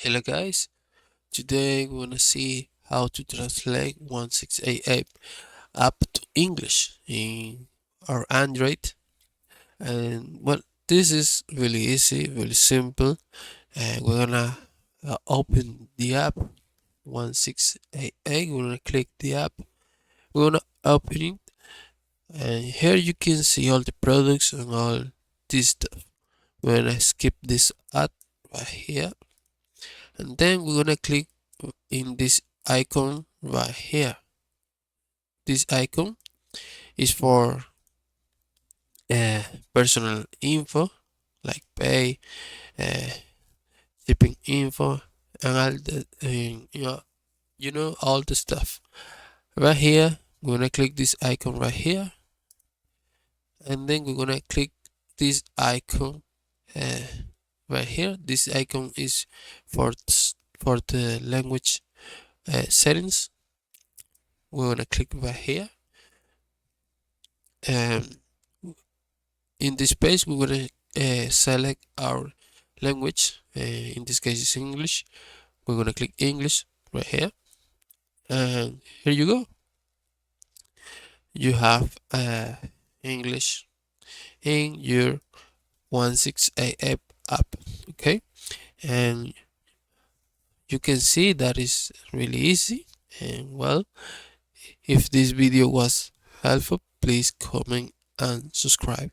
Hello guys, today we're gonna see how to translate 1688 app to English in our Android. And well, this is really easy, really simple. And we're gonna open the app 1688. We're gonna click the app. We're gonna open it, and here you can see all the products and all this stuff. We're gonna skip this ad right here, and then we're gonna click in this icon right here. This icon is for uh, personal info like pay, uh, shipping info, and all the all the stuff. Right here, we're gonna click this icon right here, and then we're gonna click this icon uh, right here. This icon is for the language settings. We're gonna click right here. And in this page, we're gonna select our language. In this case, it's English. We're gonna click English right here, and here you go. You have English in your 1688 app. Okay, and you can see that is really easy. And well, if this video was helpful, please comment and subscribe.